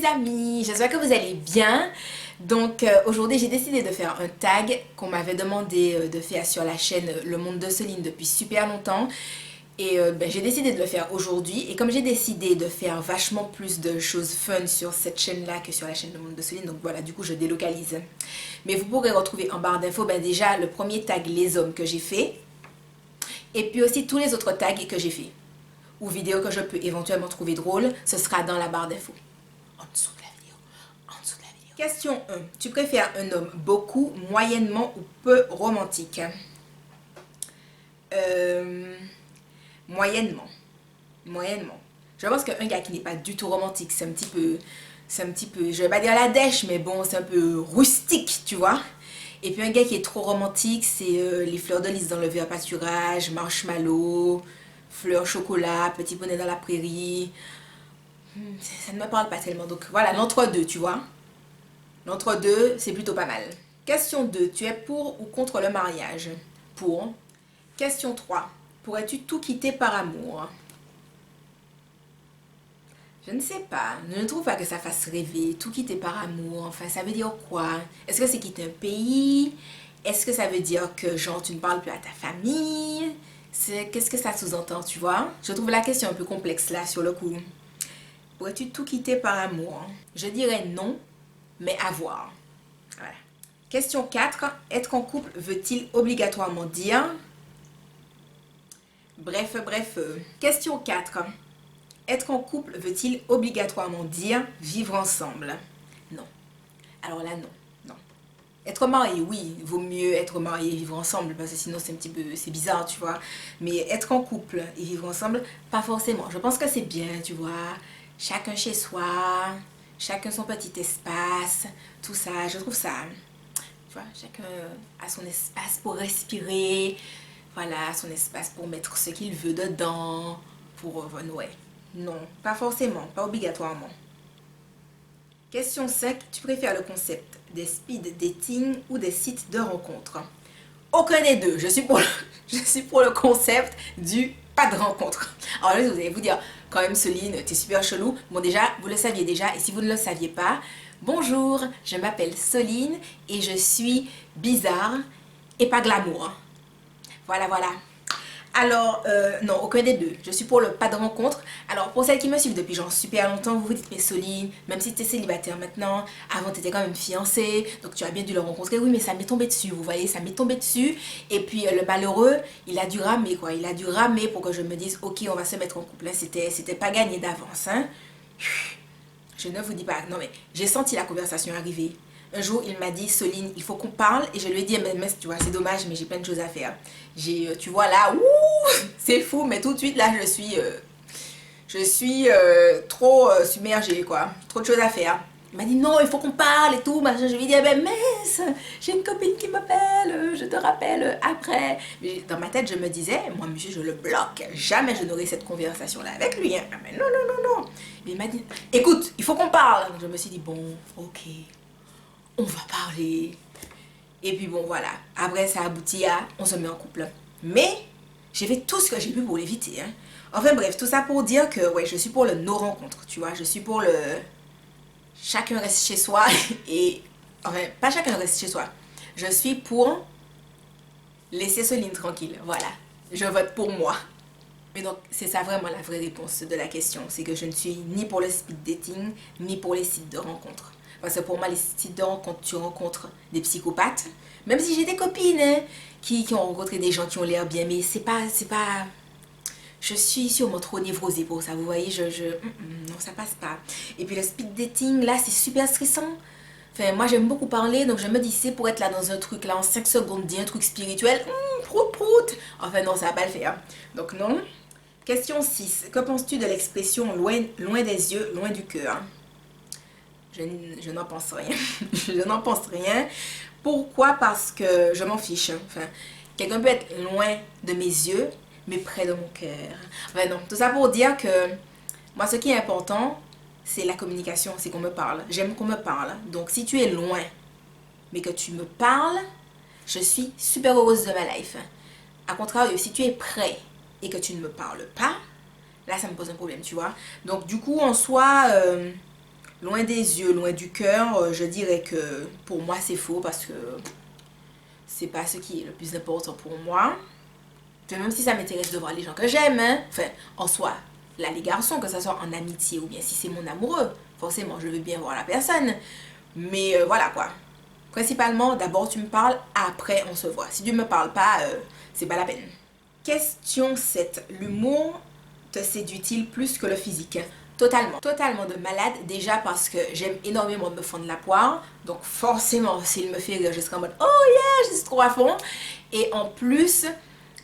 les amis, j'espère que vous allez bien. Donc aujourd'hui j'ai décidé de faire un tag qu'on m'avait demandé de faire sur la chaîne Le Monde de Soline depuis super longtemps. Et j'ai décidé de le faire aujourd'hui. Et comme j'ai décidé de faire vachement plus de choses fun sur cette chaîne-là que sur la chaîne Le Monde de Soline, donc voilà, du coup je délocalise. Mais vous pourrez retrouver en barre d'infos déjà le premier tag les hommes que j'ai fait. Et puis aussi tous les autres tags que j'ai fait. Ou vidéos que je peux éventuellement trouver drôles, ce sera dans la barre d'infos. En dessous de la vidéo. En dessous de la vidéo. Question 1. Tu préfères un homme beaucoup, moyennement ou peu romantique? Moyennement. Moyennement. Je pense qu'un gars qui n'est pas du tout romantique, c'est un petit peu... je vais pas dire la dèche, mais bon, c'est un peu rustique, tu vois. Et puis un gars qui est trop romantique, c'est les fleurs de lys dans le verre pâturage, marshmallow, fleurs chocolat, petit bonnet dans la prairie. Ça ne me parle pas tellement. Donc voilà, l'entre-deux, tu vois. L'entre-deux, c'est plutôt pas mal. Question 2. Tu es pour ou contre le mariage? Pour. Question 3. Pourrais-tu tout quitter par amour? Je ne sais pas. Je ne trouve pas que ça fasse rêver. Tout quitter par amour. Enfin, ça veut dire quoi? Est-ce que c'est quitter un pays? Est-ce que ça veut dire que, genre, tu ne parles plus à ta famille? Qu'est-ce que ça sous-entend, tu vois? Je trouve la question un peu complexe, là, sur le coup. Pourrais-tu tout quitter par amour? Je dirais non, mais à voir. Voilà. Question 4. Être en couple veut-il obligatoirement dire? Bref. Question 4. Être en couple veut-il obligatoirement dire vivre ensemble? Non. Alors là, non. Non. Être marié, oui, vaut mieux être marié et vivre ensemble, parce que sinon c'est un petit peu, c'est bizarre, tu vois. Mais être en couple et vivre ensemble, pas forcément. Je pense que c'est bien, tu vois. Chacun chez soi, chacun son petit espace, tout ça, je trouve ça. Tu vois, chacun a son espace pour respirer, voilà, son espace pour mettre ce qu'il veut dedans, pour, ouais. Non, pas forcément, pas obligatoirement. Question 5. Tu préfères le concept des speed dating ou des sites de rencontres? Aucun des deux. Je suis pour le concept du pas de rencontre. Alors là, vous allez vous dire, quand même, Soline, t'es super chelou. Bon, déjà, vous le saviez déjà. Et si vous ne le saviez pas, bonjour, je m'appelle Soline et je suis bizarre et pas glamour. Voilà. Alors, non, aucun des deux. Je suis pour le pas de rencontre. Alors, pour celles qui me suivent depuis genre super longtemps, vous vous dites, mais Soline, même si tu es célibataire maintenant, avant tu étais quand même fiancée, donc tu as bien dû le rencontrer. Oui, mais ça m'est tombé dessus, vous voyez, ça m'est tombé dessus. Et puis, le malheureux, il a dû ramer, quoi. Il a dû ramer pour que je me dise, ok, on va se mettre en couple. Hein. C'était pas gagné d'avance, hein. Je ne vous dis pas, non mais j'ai senti la conversation arriver. Un jour, il m'a dit, Soline, il faut qu'on parle. Et je lui ai dit, mais tu vois, c'est dommage, mais j'ai plein de choses à faire. Tu vois là, c'est fou, mais tout de suite là, je suis trop submergée, quoi. Trop de choses à faire. Il m'a dit, non, il faut qu'on parle et tout. Je lui ai dit, eh ben mince, j'ai une copine qui m'appelle, je te rappelle après. Mais dans ma tête, je me disais, moi, monsieur, je le bloque. Jamais je n'aurai cette conversation-là avec lui. Hein. Ah, mais non. Mais il m'a dit, écoute, il faut qu'on parle. Je me suis dit, bon, ok, on va parler. Et puis bon, voilà. Après, ça aboutit à, on se met en couple. Mais, j'ai fait tout ce que j'ai pu pour l'éviter. Hein. Enfin bref, tout ça pour dire que, ouais, je suis pour le no-rencontre, tu vois. Je suis pour le... Chacun reste chez soi et... Enfin, pas chacun reste chez soi. Je suis pour laisser Soline tranquille, voilà. Je vote pour moi. Mais donc, c'est ça vraiment la vraie réponse de la question. C'est que je ne suis ni pour le speed dating, ni pour les sites de rencontres. Parce que pour moi, les sites de rencontres, tu rencontres des psychopathes. Même si j'ai des copines hein, qui ont rencontré des gens qui ont l'air bien, mais c'est pas... Je suis sûrement trop névrosée pour ça, vous voyez, non, ça passe pas. Et puis le speed dating, là, c'est super stressant. Enfin, moi, j'aime beaucoup parler, donc je me dis, c'est pour être là dans un truc, là, en 5 secondes, dire un truc spirituel, prout. Enfin, non, ça va pas le faire. Donc, non. Question 6. Que penses-tu de l'expression loin des yeux, loin du cœur? Je n'en pense rien. Je n'en pense rien. Pourquoi? Parce que je m'en fiche. Enfin, quelqu'un peut être loin de mes yeux, mais près de mon cœur. Enfin non, tout ça pour dire que moi ce qui est important, c'est la communication, c'est qu'on me parle. J'aime qu'on me parle. Donc si tu es loin, mais que tu me parles, je suis super heureuse de ma life. A contraire, si tu es près et que tu ne me parles pas, là ça me pose un problème, tu vois. Donc du coup en soi, loin des yeux, loin du cœur, je dirais que pour moi c'est faux parce que c'est pas ce qui est le plus important pour moi. Même si ça m'intéresse de voir les gens que j'aime, hein. Enfin, en soi, là les garçons, que ce soit en amitié ou bien si c'est mon amoureux, forcément je veux bien voir la personne. Mais voilà quoi. Principalement, d'abord tu me parles, après on se voit. Si tu me parles pas, c'est pas la peine. Question 7. L'humour te séduit-il plus que le physique? Totalement. Totalement de malade. Déjà parce que j'aime énormément me fendre la poire. Donc forcément, s'il me fait rire, je serai en mode oh yeah, je suis trop à fond. Et en plus,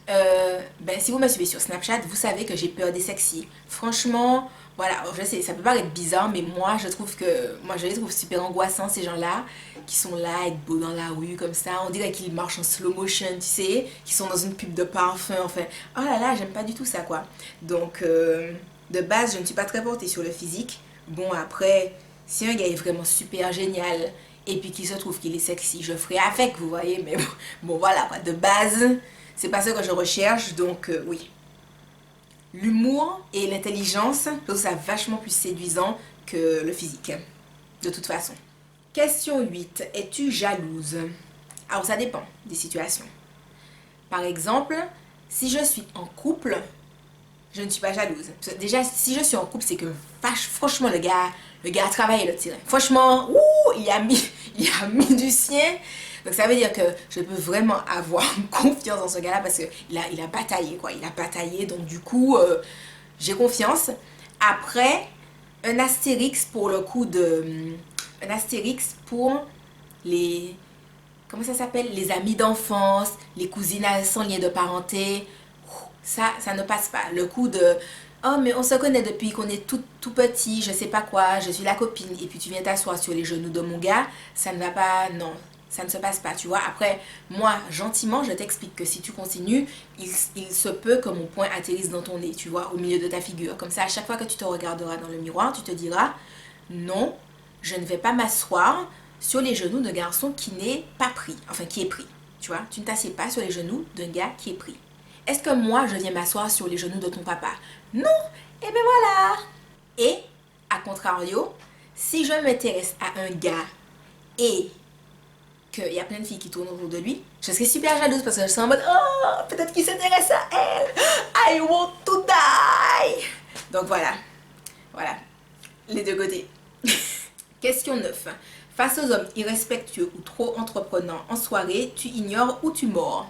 ben, si vous me suivez sur Snapchat, vous savez que j'ai peur des sexy. Franchement, voilà, je sais, ça peut paraître bizarre, mais moi je les trouve super angoissants ces gens-là, qui sont là, être beaux dans la rue comme ça, on dirait qu'ils marchent en slow motion, tu sais, qui sont dans une pub de parfum, enfin, oh là là, j'aime pas du tout ça quoi. Donc, de base, je ne suis pas très portée sur le physique. Bon, après, si un gars est vraiment super génial, et puis qu'il se trouve qu'il est sexy, je ferai avec, vous voyez, mais bon voilà, quoi. De base, c'est pas ça que je recherche, donc oui. L'humour et l'intelligence, je trouve ça vachement plus séduisant que le physique, de toute façon. Question 8. Es-tu jalouse? Alors ça dépend des situations. Par exemple, si je suis en couple, je ne suis pas jalouse. Déjà, si je suis en couple, c'est que franchement, le gars a travaillé le tir. Franchement, il a mis du sien. Donc ça veut dire que je peux vraiment avoir confiance dans ce gars-là parce qu'il a bataillé, quoi. Il a bataillé, donc du coup, j'ai confiance. Après, un astérix pour le coup de... Un astérix pour les... Comment ça s'appelle? Les amis d'enfance, les cousines sans lien de parenté. Ça ne passe pas. Le coup de oh mais on se connaît depuis qu'on est tout petit, je sais pas quoi, je suis la copine et puis tu viens t'asseoir sur les genoux de mon gars, ça ne va pas, non, ça ne se passe pas, tu vois. Après, moi, gentiment, je t'explique que si tu continues, il se peut que mon poing atterrisse dans ton nez, tu vois, au milieu de ta figure. Comme ça, à chaque fois que tu te regarderas dans le miroir, tu te diras non, je ne vais pas m'asseoir sur les genoux d'un garçon qui n'est pas pris, enfin qui est pris, tu vois. Tu ne t'assieds pas sur les genoux d'un gars qui est pris. Est-ce que moi, je viens m'asseoir sur les genoux de ton papa? Non. Et ben voilà. Et, à contrario, si je m'intéresse à un gars et qu'il y a plein de filles qui tournent autour de lui, je serais super jalouse parce que je serais en mode oh, peut-être qu'il s'intéresse à elle. I want to die. Donc voilà. Voilà. Les deux côtés. Question 9. Face aux hommes irrespectueux ou trop entreprenants en soirée, tu ignores ou tu mords?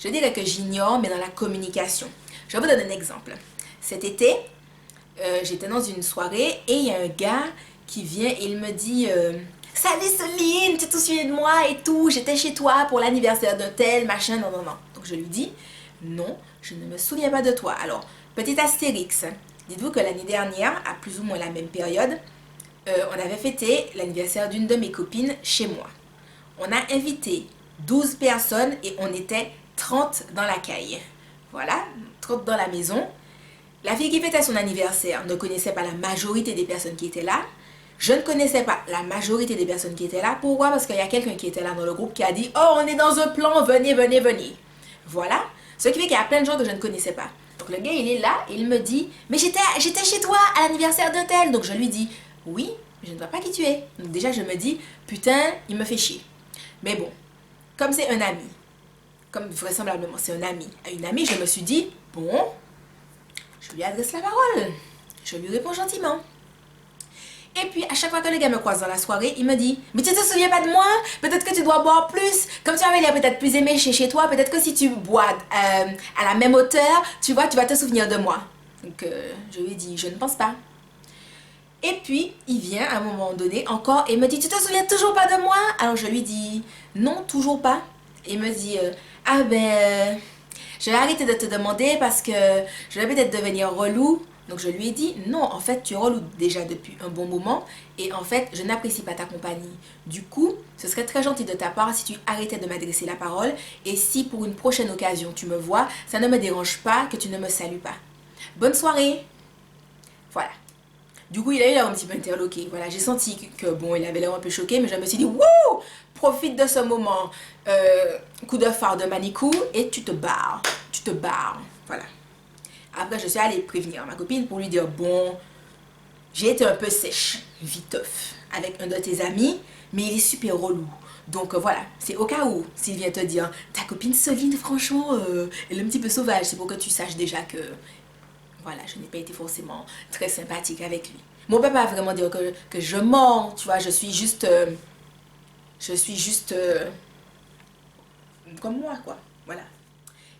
Je dirais que j'ignore, mais dans la communication. Je vais vous donner un exemple. Cet été, j'étais dans une soirée et il y a un gars qui vient et il me dit salut Soline, tu te souviens de moi et tout, j'étais chez toi pour l'anniversaire d'un tel, machin, non, non, non. Donc je lui dis non, je ne me souviens pas de toi. Alors, petit astérix, dites-vous que l'année dernière, à plus ou moins la même période, on avait fêté l'anniversaire d'une de mes copines chez moi. On a invité 12 personnes et on était 30 dans la caille. Voilà, 30 dans la maison. La fille qui fêtait son anniversaire ne connaissait pas la majorité des personnes qui étaient là. Je ne connaissais pas la majorité des personnes qui étaient là. Pourquoi? Parce qu'il y a quelqu'un qui était là dans le groupe qui a dit « Oh, on est dans un plan, venez, venez, venez. » Voilà. Ce qui fait qu'il y a plein de gens que je ne connaissais pas. Donc le gars, il est là et il me dit « Mais j'étais chez toi à l'anniversaire d'un tel. » Donc je lui dis « Oui, mais je ne vois pas qui tu es. » Donc déjà, je me dis « Putain, il me fait chier. » Mais bon, comme c'est un ami, comme vraisemblablement c'est un ami à une amie, je me suis dit, bon, je lui adresse la parole. Je lui réponds gentiment. Et puis, à chaque fois que le gars me croise dans la soirée, il me dit, mais tu te souviens pas de moi? Peut-être que tu dois boire plus. Comme tu avais l'air peut-être plus aimé chez toi, peut-être que si tu bois à la même hauteur, tu vois, tu vas te souvenir de moi. Donc, je lui ai dit, je ne pense pas. Et puis, il vient à un moment donné encore et me dit, tu te souviens toujours pas de moi? Alors, je lui dis, non, toujours pas. Et il me dit, ah ben, je vais arrêter de te demander parce que je vais peut-être devenir relou. Donc, je lui ai dit, non, en fait, tu es relou déjà depuis un bon moment. Et en fait, je n'apprécie pas ta compagnie. Du coup, ce serait très gentil de ta part si tu arrêtais de m'adresser la parole. Et si pour une prochaine occasion, tu me vois, ça ne me dérange pas que tu ne me salues pas. Bonne soirée. Voilà. Du coup, il a eu l'air un petit peu interloqué. Voilà, j'ai senti que bon, il avait l'air un peu choqué, mais je me suis dit, wouh, profite de ce moment. Coup de phare de Manikou et tu te barres. Tu te barres. Voilà. Après, je suis allée prévenir ma copine pour lui dire, bon, j'ai été un peu sèche, viteuf, avec un de tes amis, mais il est super relou. Donc voilà, c'est au cas où s'il vient te dire ta copine Soline, franchement, elle est un petit peu sauvage, c'est pour que tu saches déjà que voilà, je n'ai pas été forcément très sympathique avec lui. Mon papa va vraiment dire que je mens, tu vois, je suis juste comme moi, quoi. Voilà.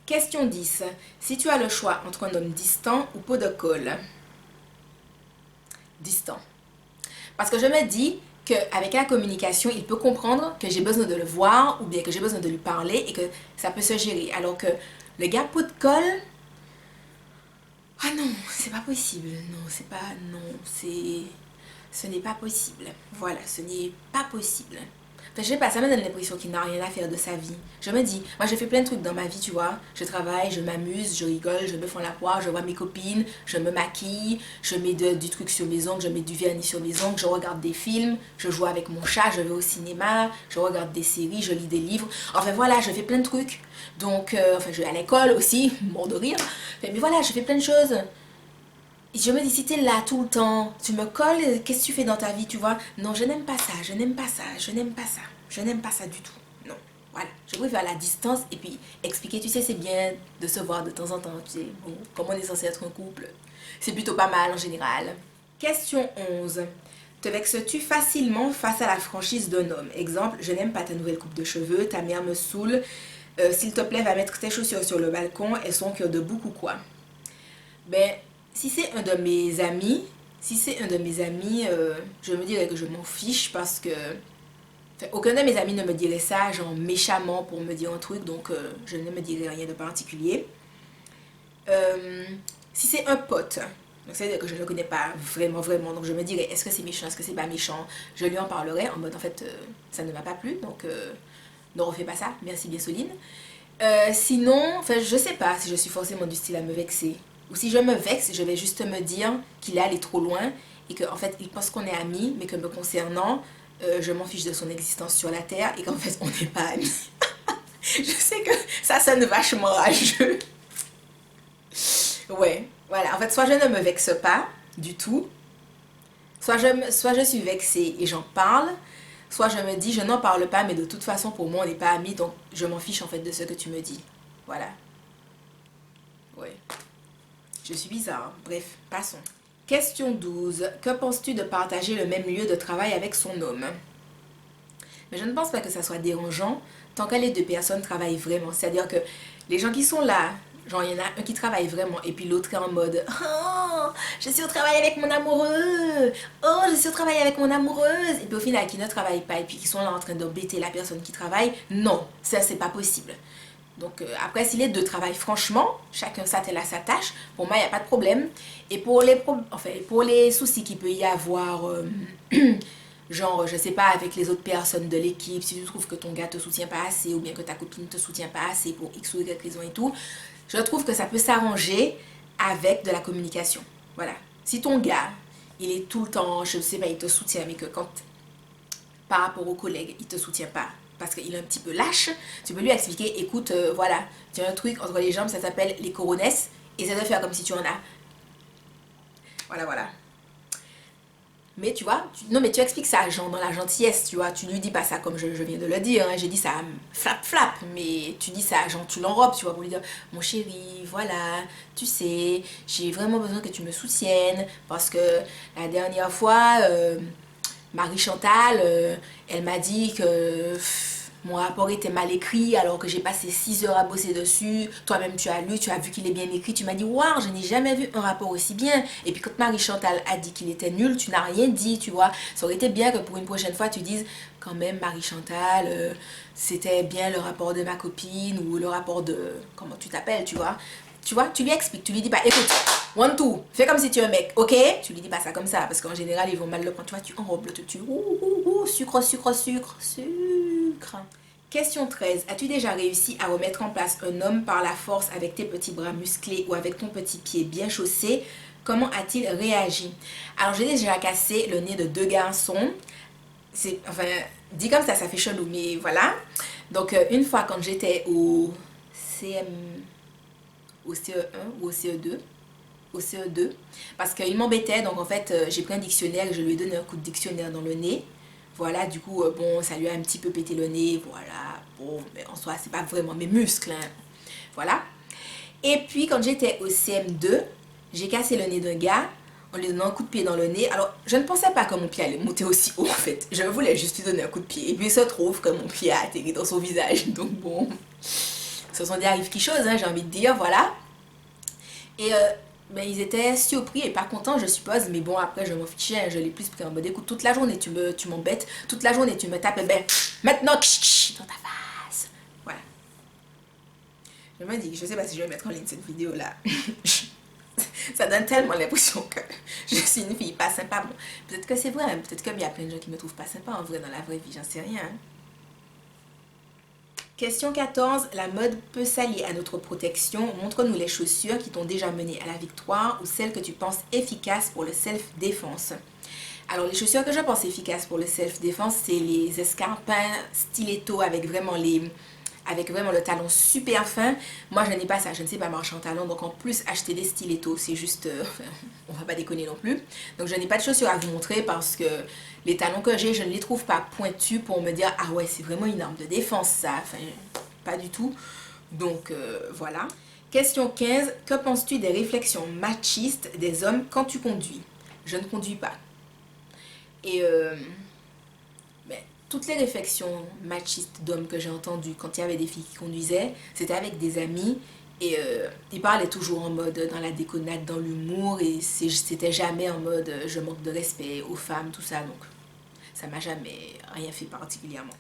Question 10. Si tu as le choix entre un homme distant ou pot de colle, distant. Parce que je me dis qu'avec la communication, il peut comprendre que j'ai besoin de le voir ou bien que j'ai besoin de lui parler et que ça peut se gérer. Alors que le gars pot de colle, ah non, c'est pas possible. Non, c'est pas. Non, c'est. Ce n'est pas possible. Voilà, ce n'est pas possible. Enfin, je sais pas, ça me donne l'impression qu'il n'a rien à faire de sa vie. Je me dis, moi je fais plein de trucs dans ma vie, tu vois. Je travaille, je m'amuse, je rigole, je me fais la poire, je vois mes copines, je me maquille, je mets du truc sur mes ongles, je mets du vernis sur mes ongles, je regarde des films, je joue avec mon chat, je vais au cinéma, je regarde des séries, je lis des livres. Enfin voilà, je fais plein de trucs. Donc, enfin, je vais à l'école aussi, mort de rire. Mais voilà, je fais plein de choses. Je me dis, si t'es là tout le temps, tu me colles, qu'est-ce que tu fais dans ta vie, tu vois? Non, je n'aime pas ça, je n'aime pas ça, je n'aime pas ça, je n'aime pas ça du tout. Non, voilà. Je préfère la distance et puis expliquer, tu sais, c'est bien de se voir de temps en temps, tu sais. Bon, comme on est censé être un couple, c'est plutôt pas mal en général. Question 11. Te vexes-tu facilement face à la franchise d'un homme? Exemple, je n'aime pas ta nouvelle coupe de cheveux, ta mère me saoule, s'il te plaît, va mettre tes chaussures sur le balcon, elles sont cœur de bouc ou quoi? Ben, si c'est un de mes amis, je me dirais que je m'en fiche parce que enfin, aucun de mes amis ne me dirait ça, genre méchamment pour me dire un truc, donc je ne me dirais rien de particulier. Euh, Si c'est un pote, donc c'est-à-dire que je ne le connais pas vraiment, donc je me dirais est-ce que c'est méchant, est-ce que c'est pas méchant, je lui en parlerai en mode en fait ça ne m'a pas plu, donc ne refais pas ça, merci bien Soline. Sinon, enfin, je sais pas si je suis forcément du style à me vexer. Ou si je me vexe, je vais juste me dire qu'il est allé trop loin et qu'en fait, il pense qu'on est amis, mais que me concernant, je m'en fiche de son existence sur la Terre et qu'en fait, on n'est pas amis. Je sais que ça sonne vachement rageux. Ouais, voilà. En fait, soit je ne me vexe pas du tout, soit je suis vexée et j'en parle, soit je me dis je n'en parle pas, mais de toute façon, pour moi, on n'est pas amis, donc je m'en fiche en fait de ce que tu me dis. Voilà. Ouais. Je suis bizarre. Bref, passons. Question 12. Que penses-tu de partager le même lieu de travail avec son homme? Mais je ne pense pas que ça soit dérangeant tant que les deux personnes travaillent vraiment. C'est-à-dire que les gens qui sont là, genre il y en a un qui travaille vraiment et puis l'autre est en mode oh, je suis au travail avec mon amoureux. Oh, je suis au travail avec mon amoureuse. Et puis au final, qui ne travaillent pas et puis qui sont là en train d'embêter la personne qui travaille. Non, ça c'est pas possible. Donc après, si les deux travaillent franchement, chacun s'attelle à sa tâche, pour moi, il n'y a pas de problème. Et pour les soucis qu'il peut y avoir, genre, je sais pas, avec les autres personnes de l'équipe, si tu trouves que ton gars te soutient pas assez, ou bien que ta copine te soutient pas assez pour X ou Y raison et tout, je trouve que ça peut s'arranger avec de la communication. Voilà. Si ton gars, il est tout le temps, je sais pas, il te soutient, mais que quand par rapport aux collègues, il te soutient pas parce qu'il est un petit peu lâche, tu peux lui expliquer, écoute, voilà, tu as un truc entre les jambes, ça s'appelle les coronesses, essaie de faire comme si tu en as. Voilà, voilà. Mais tu vois, non mais tu expliques ça, genre dans la gentillesse, tu vois, tu lui dis pas ça comme je viens de le dire, hein, j'ai dit ça flap flap, mais tu dis ça, genre tu l'enrobes, tu vois, pour lui dire, mon chéri, voilà, tu sais, j'ai vraiment besoin que tu me soutiennes, parce que la dernière fois, Marie Chantal, elle m'a dit que mon rapport était mal écrit alors que j'ai passé 6 heures à bosser dessus. Toi-même tu as lu, tu as vu qu'il est bien écrit. Tu m'as dit waouh, je n'ai jamais vu un rapport aussi bien. Et puis quand Marie Chantal a dit qu'il était nul, tu n'as rien dit, tu vois. Ça aurait été bien que pour une prochaine fois tu dises quand même Marie Chantal, c'était bien le rapport de ma copine ou le rapport de comment tu t'appelles, tu vois. Tu vois, tu lui expliques, tu lui dis pas, écoute, one, two, fais comme si tu es un mec, ok? Tu lui dis pas ça comme ça, parce qu'en général, ils vont mal le prendre. Tu vois, tu enrobes le truc, sucre, sucre, sucre, sucre. Question 13. As-tu déjà réussi à remettre en place un homme par la force avec tes petits bras musclés ou avec ton petit pied bien chaussé? Comment a-t-il réagi? Alors, j'ai déjà cassé le nez de 2 garçons. Enfin, dit comme ça fait chelou, mais voilà. Donc, une fois quand j'étais au CE1 ou au CE2, au CE2 parce qu'il m'embêtait. Donc en fait, j'ai pris un dictionnaire et je lui ai donné un coup de dictionnaire dans le nez. Voilà, du coup, bon, ça lui a un petit peu pété le nez. Voilà, bon, mais en soi, c'est pas vraiment mes muscles, hein. Voilà. Et puis, quand j'étais au CM2, j'ai cassé le nez d'un gars en lui donnant un coup de pied dans le nez. Alors, je ne pensais pas que mon pied allait monter aussi haut, en fait. Je voulais juste lui donner un coup de pied. Et puis, il se trouve que mon pied a atterri dans son visage. Donc, bon, ce sont des arrives qui choses, hein, j'ai envie de dire, voilà. Et ben, ils étaient surpris et pas contents, je suppose. Mais bon, après, je m'en fichais, hein, je l'ai plus pris en mode écoute, toute la journée, tu m'embêtes. Toute la journée, tu me tapes, et ben, maintenant, dans ta face. Voilà. Je me dis, je sais pas si je vais mettre en ligne cette vidéo-là. Ça donne tellement l'impression que je suis une fille pas sympa. Bon, peut-être que c'est vrai, hein. Peut-être qu'il y a plein de gens qui me trouvent pas sympa en vrai dans la vraie vie, j'en sais rien, hein. Question 14. La mode peut s'allier à notre protection. Montre-nous les chaussures qui t'ont déjà mené à la victoire ou celles que tu penses efficaces pour le self-défense. Alors, les chaussures que je pense efficaces pour le self-défense, c'est les escarpins stiletto avec vraiment le talon super fin. Moi, je n'ai pas ça, je ne sais pas marcher en talon. Donc, en plus, acheter des stilettos, c'est juste... on va pas déconner non plus. Donc, je n'ai pas de chaussures à vous montrer parce que les talons que j'ai, je ne les trouve pas pointus pour me dire « Ah ouais, c'est vraiment une arme de défense, ça. » Enfin, pas du tout. Donc, voilà. Question 15. Que penses-tu des réflexions machistes des hommes quand tu conduis? Je ne conduis pas. Et mais toutes les réflexions machistes d'hommes que j'ai entendues quand il y avait des filles qui conduisaient, c'était avec des amis et ils parlaient toujours en mode dans la déconnade, dans l'humour et c'était jamais en mode je manque de respect aux femmes, tout ça. Donc ça m'a jamais rien fait particulièrement.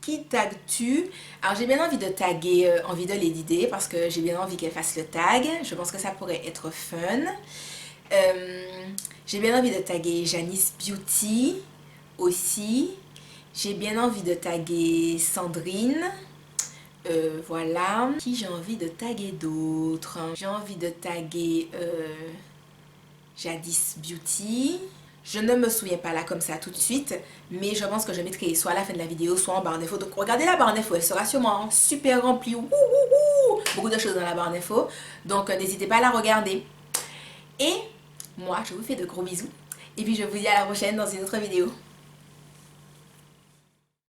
Qui tagues-tu? Alors j'ai bien envie de taguer Envie de Lady Day parce que j'ai bien envie qu'elle fasse le tag. Je pense que ça pourrait être fun. J'ai bien envie de taguer Janice Beauty aussi. J'ai bien envie de taguer Sandrine. Voilà. Qui j'ai envie de taguer d'autres? J'ai envie de taguer Jadis Beauty. Je ne me souviens pas là comme ça tout de suite, mais je pense que je mettrai soit à la fin de la vidéo, soit en barre d'infos. Donc regardez la barre d'infos, elle sera sûrement super remplie. Beaucoup de choses dans la barre d'infos. Donc n'hésitez pas à la regarder. Et moi, je vous fais de gros bisous. Et puis je vous dis à la prochaine dans une autre vidéo.